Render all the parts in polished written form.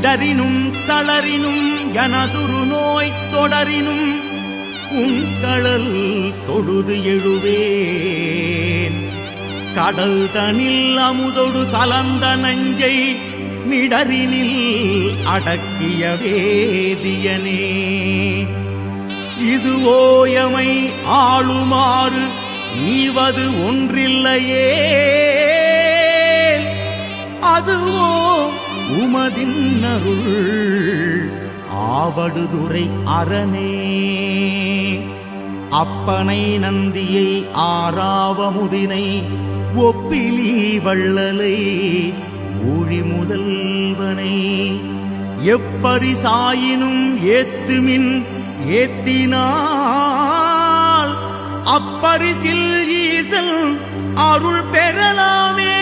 இடரினும் தளரினும் எனதுரு நோய் தொடரினும் உங்கடல் தொழுது எழுவேன். கடல் தனில் அமுதொடு கலந்த நஞ்சை மிடரினில் அடக்கிய வேதியனே. இது ஓயமை ஆளுமாறு ஈவது ஒன்றில்லையே, அதுவோ உமதின் அருள் ஆவடுதுறை அரணே. அப்பனை நந்தியை ஆறாவமுதினை ஒப்பிலி வள்ளலை ஊழி முதல்வனை எப்பரிசாயினும் ஏத்துமின் ஏத்தினால் அப்பரிசில் ஈசல் அருள் பெறலாமே.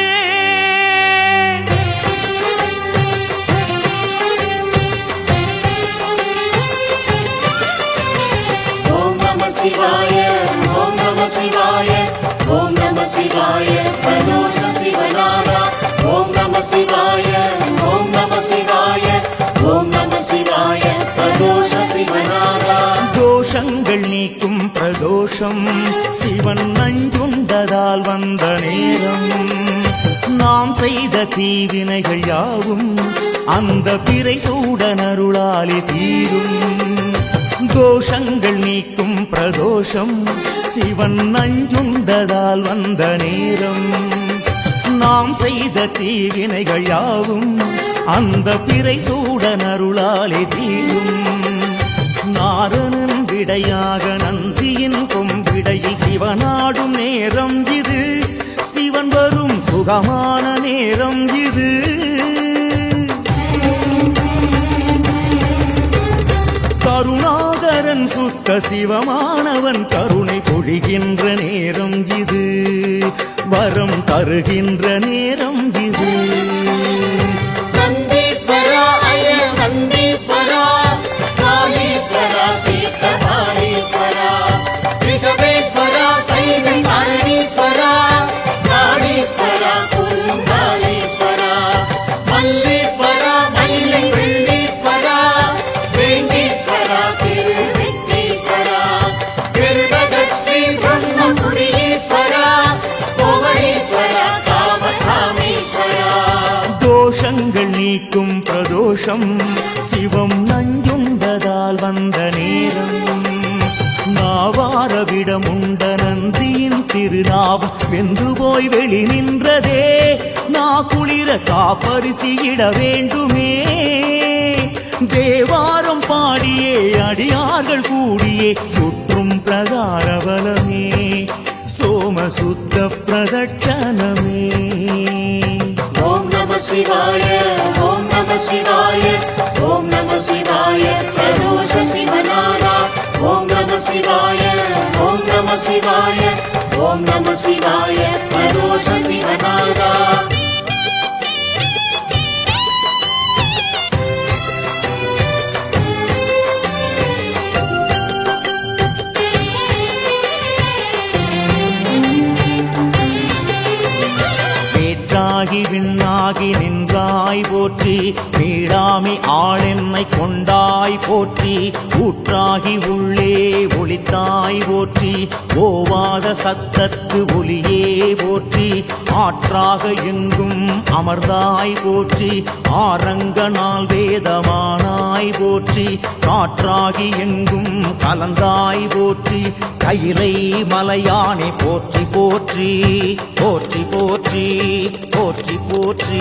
शिवाय ओम नमः शिवाय ओम नमः शिवाय प्रदोष शिवनादा ओम नमः शिवाय ओम नमः शिवाय ओम नमः शिवाय प्रदोष शिवनादा. தோஷங்கள் நீக்கும் பிரதோஷம் சிவன் நஞ்சுண்டதால் வந்த நேரம். நாம் செய்த தீவினைகள் யாவும் அந்த பிறை சூடனருளாலே தீரும். தோஷங்கள் நீக்கும் பிரதோஷம் சிவன் நஞ்சுண்டதால் வந்த நேரம். நாம் செய்த தீவினைகள் யாவும் அந்த பிறை சூடனருளாலே தீரும். நாரணன் விடையாக நந்தியின் கொம்பிடையில் சிவனாடும் நேரம் இது. சிவன் வரும் சுகமான நேரம் இது. கருணாகரன் சுத்த சிவமானவன் கருணை பொழிகின்ற நேரம் இது. வரம் தருகின்ற நேரம் இது. நந்தீஸ்வரா அய நந்தீஸ்வரா காளீஸ்வரா தீர்த்தபாலீஸ்வரா ரிஷபேஸ்வரா சைன காரணீஸ்வரா காளீஸ்வரா குருங்காலீஸ்வரா மல்லீஸ்வரா மயிலை வெள்ளீஸ்வரா வேங்கீஸ்வரா திருவெட்டீஸ்வரா திருபதஸ்ரீ பிரம்மபுரீஸ்வரா கோவலீஸ்வரா காமகாமீஸ்வரா. தோஷங்கள் நீக்கும் பிரதோஷம் சிவம் நஞ்சுண்டதால் வந்த நேரம். நாவாரவிடமுண்ட நந்தியின் திருநாவம் வெந்து போய் வெளி நின்றதே. நா குளிர காப்பரிசியிட வேண்டுமே. தேவாரம் பாடியே அடியார்கள் கூடியே சுற்றும் பிரகாரபலமே சோமசுத்த பிரதட்சணமே. ओम नमः शिवाय ओम नमः शिवाय ओम नमः शिवाय प्रदोष शिवनादा ओम नमः शिवाय ओम नमः शिवाय ओम नमः शिवाय प्रदोष शिवनादा. விண்ணாகி நின்றாய் போற்றி. மீளாமி ஆளென்னை கொண்டாய் போற்றி. ஊற்றாகி உள்ளே ஒளித்தாய் போற்றி. ஓவாத சத்தத்து ஒளியே போற்றி. ஆற்றாக எங்கும் அமர்ந்தாய் போற்றி. ஆரங்க நாள் வேதமானாய் போற்றி. காற்றாகி எங்கும் கலந்தாய் போற்றி. கையிலை மலையானே போற்றி போற்றி போற்றி போற்றி போற்றி போற்றி.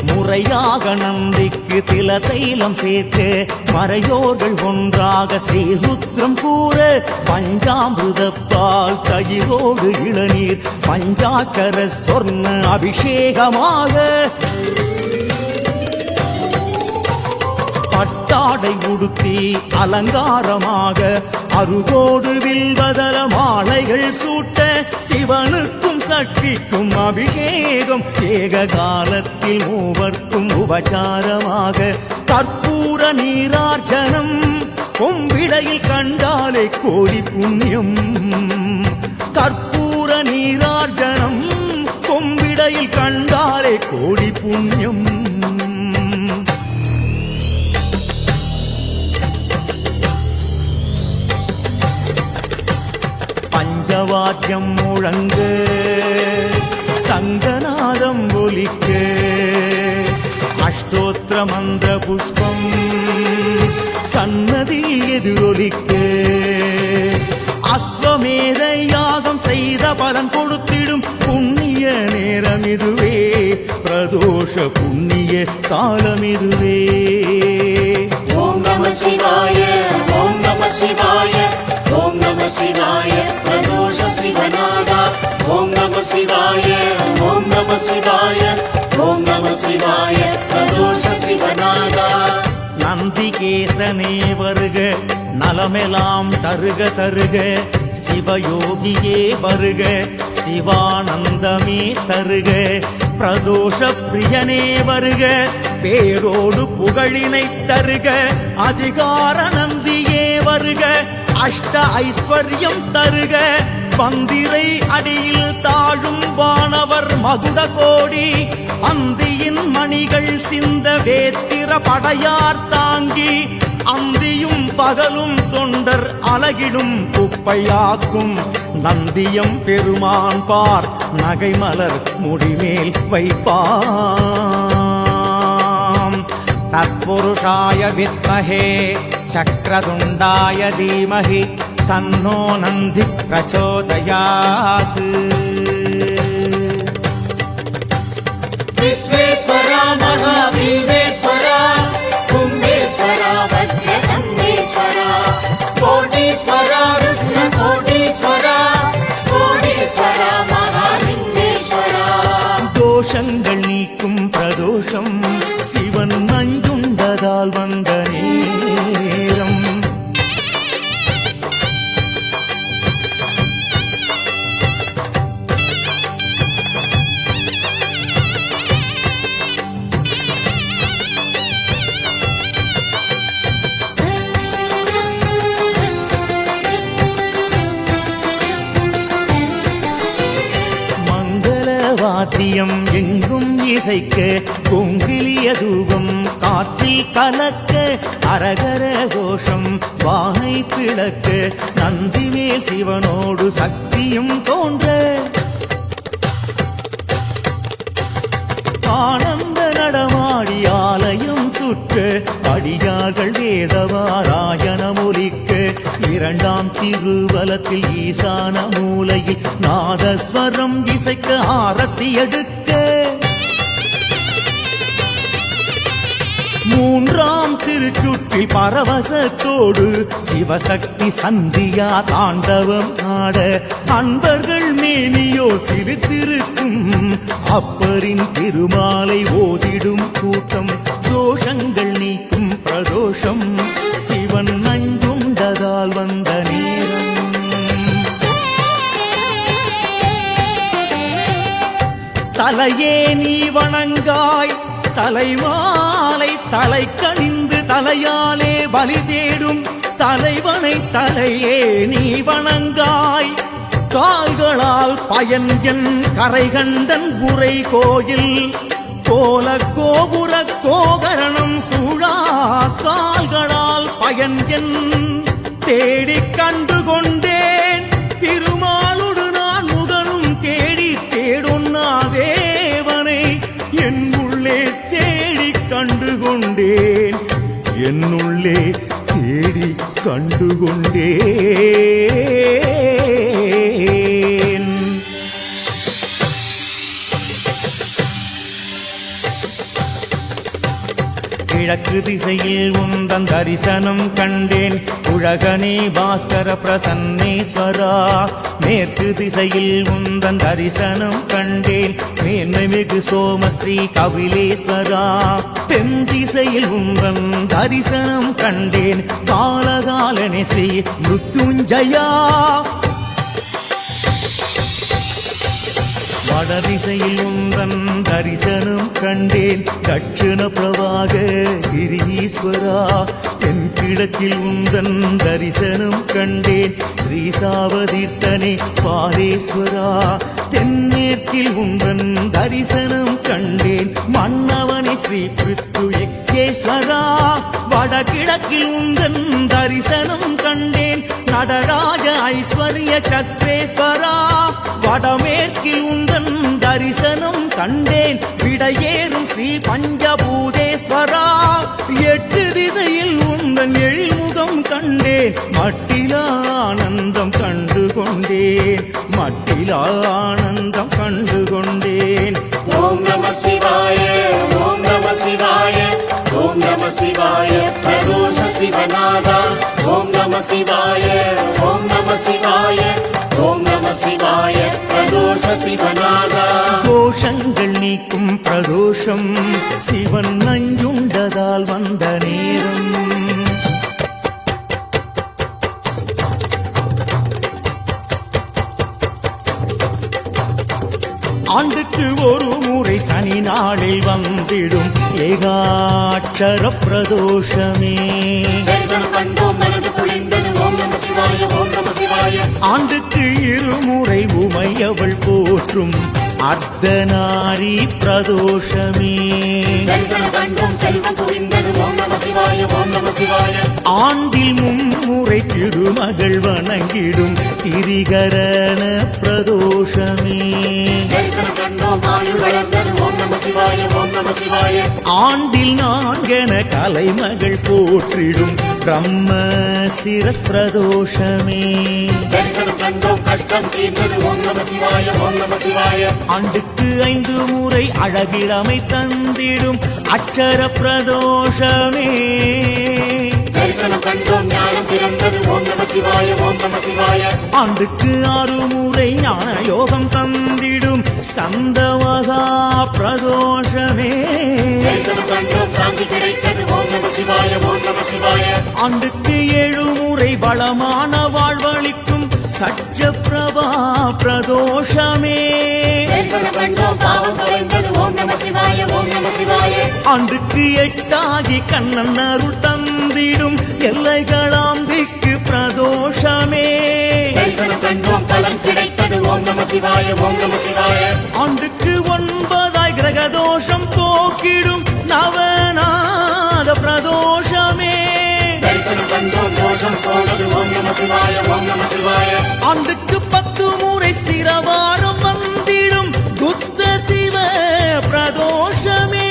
முறையாக நந்திக்கு தில தைலம் சேர்த்து மறையோர்கள் ஒன்றாக ஸ்ரீருத்ரம் கூற. பஞ்சாமிருதப்பால் தயிரோடு இளநீர் பஞ்சாக்கர சொர்ண அபிஷேகமாக பட்டாடை உடுத்தி அலங்காரமாக அருகோடு வில்வதல மாலைகள் சூட்ட. சிவனுக்கும் சக்திக்கும் அபிஷேகம் ஏக காலத்தில் மூவர்க்கும் உபச்சாரமாக. கற்பூர நீரார்ச்சனம் கொம்பிடையில் கண்டாலே கோடி புண்ணியம். கற்பூர நீரார்ச்சனம் கொம்பிடையில் கண்டாலே கோடி புண்ணியம். பஞ்சவாத்தியம் முழங்க சங்கநாதம் ஒலிக்க அஷ்டோத்திர மந்திர புஷ்பம் சன்னதியில் எதிரொலிக்க அஸ்வமேத யாகம் செய்த பலன் கொடுத்திடும் புண்ணிய நேரம் இதுவே பிரதோஷ புண்ணிய காலம் இதுவே ஓம் நம சிவாய ஓம் நம சிவாய ஓம் நம சிவாய பிரதோஷ சிவநாதா ஓம் நம சிவாய ஓம் நம சிவாய ஓம் நம சிவாய பிரதோஷ சிவநாதா நந்திகேசனே வருக நலமெல்லாம் தருக தருக சிவயோகியே வருக சிவானந்தமே தருக பிரதோஷ பிரியனே வருக பேரோடு புகழினை தருக அதிகார நந்தியே வருக அஷ்ட ஐஸ்வர்யம் தருக பந்திரை அடியில் தாழும் வானவர் மகுட கோடி அந்தியின் மணிகள் சிந்த வேத்திர படையார் தாங்கி அந்தியும் பகலும் தொண்டர் அலகிடும் குப்பையாக்கும் நந்தியம் பெருமான் பார் நகைமலர் முடிமேல் வைப்பாம் தத்புருஷாய வித்மஹே சக்ரதுண்டாய தீமஹி தன்னோ நந்தி பிரச்சோதயாத் விஸ்வேஸ்வரா மகாவீரேஸ்வரா கும்பேஸ்வரா வஜ்ரகம்பேஸ்வரா கோடீஸ்வரா ருத்ர கோடீஸ்வரா கோடீஸ்வரா மகாலிங்கேஸ்வரா தோஷங்கள் நீக்கும் பிரதோஷம் சிவன் நஞ்சுண்டதால் வந்த நேரம் வாத்தியம் எங்கும் இசைக்க கொங்கிலிய தூபம் காற்றில் கலக்க அரகர கோஷம் வானை பிளக்க நந்தி மேல் சிவனோடு சக்தியும் தோன்ற ஆனந்த நடமாடி ஆலயம் சுற்ற அடியார்கள் வேதவாராயணம் ஒலிக்க இரண்டாம் திருவலத்தில் ஈசான மூலையில் நாதஸ்வரம் இசைக்க ஆரத்தி எடுக்க மூன்றாம் திருச்சுற்றில் பரவசத்தோடு சிவசக்தி சந்தியா தாண்டவம் ஆட அன்பர்கள் மேனியோ சிரித்திருக்கும் அப்பரின் திருமாலை ஓதிடும் கூட்டம் தோஷங்கள் நீக்கும் பிரதோஷம் சிவன் நஞ்சுண்டதால் வந்த நேரம் தலையே நீ வணங்காய் தலைமாலை தலை கணிந்து தலையாலே பலி தேடும் தலைவனை தலையே நீ வணங்காய் கால்களால் பயன் என் கரைகண்டன் உரை கோயில் கோல கோபுர கோகரணம் சூழா கால்களால் பயன் என் தேடிக் கண்டு கொண்டேன் திருமாலுடு நான் முகனும் தேடி தேடுன்னா தேவனை என் உள்ளே தேடி கண்டு கொண்டேன் என்னுள்ளே தேடி கண்டு கொண்டேன் கிழக்கு திசையில் உந்தன் தரிசனம் கண்டேன் உலகனே பாஸ்கர பிரசன்னேஸ்வரா மேற்கு திசையில் உந்தன் தரிசனம் கண்டேன் மேன்மைமிகு சோமஸ்ரீ கபிலேஸ்வரா தென் திசையில் உந்தன் தரிசனம் கண்டேன் காலகாலனே ஸ்ரீ மிருத்யுஞ்சயா வடதிசையில் உந்தன் தரிசனம் கண்டேன் தட்சிண பிரவாக கிரீஸ்வரா தென்கிழக்கில் உந்தன் தரிசனம் கண்டேன் ஸ்ரீசாவதீர்த்தனே பாலேஸ்வரா தென்மேற்கில் உந்தன் தரிசனம் கண்டேன் மன்னவனே ஸ்ரீ பிருத்துயக்கேஸ்வரா வடகிழக்கில் உந்தன் தரிசனம் கண்டேன் நடராஜ ஐஸ்வர்ய சக்ரே வடமேற்கில் உந்தன் தரிசனம் கண்டேன் விடையேறும் ஸ்ரீ பஞ்சபூதேஸ்வரா 8 திசையில் உந்தன் எழில்முகம் கண்டேன் மட்டிலா ஆனந்தம் கண்டு கொண்டேன் மட்டிலா ஆனந்தம் கண்டு கொண்டேன் ஓம் நம சிவாய ஓம் நம சிவாய ஓம் நம சிவாய பிரதோஷ சிவநாதா ஓம் நம சிவாய ஓம் நம சிவாய ஓம் நம சிவாய பிரதோஷ சிவநாதா கோஷங்கள் நீக்கும் பிரதோஷம் சிவன் நஞ்சுண்டதால் வந்த நேரம் ஆண்டுக்கு ஒரு முறை சனி நாளில் வந்திடும் ஏகாட்சர பிரதோஷமே தரிசனம் கண்டோம் மனது குளிர்ந்தது ஓம் நம சிவாய ஓம் நம சிவாய ஆண்டுக்கு இருமுறை உமையவள் போற்றும் அர்த்தநாரி பிரதோஷமே தரிசனம் கண்டோம் செல்வம் குவிந்தது ஓம் நம சிவாய ஓம் நம சிவாய ஆண்டில் மும்முறை திருமகள் வணங்கிடும் திரிகரண பிரதோஷமே தரிசனம் கண்டோம் ஆயுள் வளர்ந்தது ஓம் நம சிவாய ஓம் நம சிவாய ஆண்டில் நான்கென கலைமகள் போற்றிடும் பிரம்ம சிரஸ் பிரதோஷமே தரிசனம் கண்டோம் கஷ்டம் தீர்ந்தது ஓம் நம சிவாய ஓம் நம சிவாய ஆண்டுக்கு 5 முறை அழகிழமை தந்திடும் அட்சர பிரதோஷமே தரிசனம் கண்டோம் ஞானம் பிறந்தது ஓம் நம சிவாய ஓம் நம சிவாய ஆண்டுக்கு 6 முறை ஞான யோகம் தந்திடும் ஸ்கந்த மகா பிரதோஷமே தரிசனம் கண்டோம் சாந்தி கிடைத்தது ஓம் நம சிவாய ஓம் நம சிவாய ஆண்டுக்கு 7 முறை வளமான வாழ்வளிக்கும் சட்ச பிரபா பிரதோஷமே தரிசனம் கண்டோம் பாவம் தொலைந்தது ஓம் நம சிவாய ஓம் நம சிவாய ஆண்டுக்கு 8 கண்ணன் அருள் தந்திடும் எல்லைகளாம் திக்கு பிரதோஷமே தரிசனம் கண்டோம் பலன் கிடைத்தது ஓம் நம சிவாய ஓம் நம சிவாய ஆண்டுக்கு 9 கிரகதோஷம் போக்கிடும் நவநாத பிரதோஷமே தரிசனம் கண்டோம் தோஷம் போனது ஓம் நம சிவாய ஓம் நம சிவாய ஆண்டுக்கு 10 முறை ஸ்திரவாரம் வந்திடும் புத்த சிவ பிரதோஷமே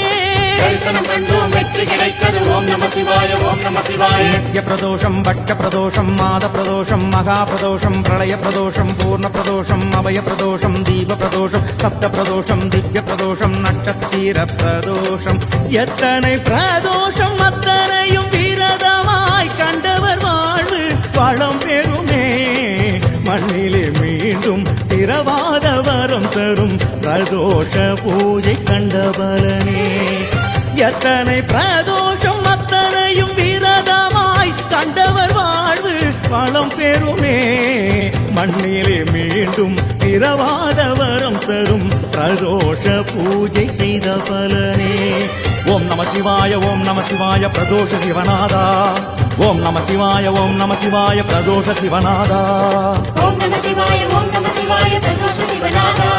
தரிசனம் கண்டோம் வெற்றி கிடைத்தது ஓம் நம சிவாய ஓம் நம சிவாய நித்ய பிரதோஷம் பட்ச பிரதோஷம் மாத பிரதோஷம் மகா பிரதோஷம் பிரளய பிரதோஷம் பூர்ண பிரதோஷம் அபய பிரதோஷம் தீப பிரதோஷம் சப்த பிரதோஷம் திவ்ய பிரதோஷம் நட்சத்திர பிரதோஷம் எத்தனை பிரதோஷம் அத்தனையும் விரதமாய் கண்டவர் வாழ்வு வளம் பெறுமே மண்ணிலே மீண்டும் திரவாத வரம் தரும் பிரதோஷ பூஜை கண்டபலனே எத்தனை பிரதோஷம் அத்தனையும் விரதமாய் கண்டவர் வாழ்வு வளம் பெறுமே மண்ணிலே மீண்டும் திரவாத வரம் தரும் பிரதோஷ பூஜை செய்த பலனே ஓம் நம சிவாய ஓம் நம சிவாய பிரதோஷ சிவநாதா ஓம் நம சிவாய ஓம் நம சிவாய பிரதோஷ சிவநாதா ஓம் நம சிவாய ஓம் நம சிவாய பிரதோஷ சிவநாதா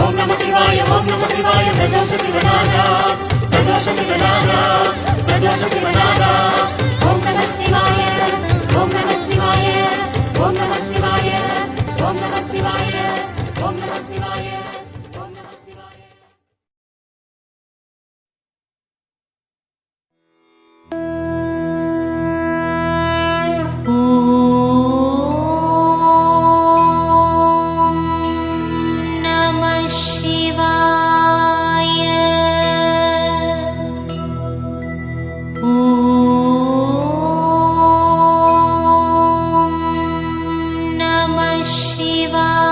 ஓம் நம சிவாய ஓம் நம சிவாய பிரதோஷ சிவநாதா பிரதோஷ சிவநாதா பிரதோஷ சிவநாதா ஓம் நம சிவாய ஓம் நம சிவாய ஓம் நம சிவாய ஓம் நம சிவாய ஓம் நம சிவாய ஓம் நம சிவாய Namah Shivaya. Om Namah Shivaya.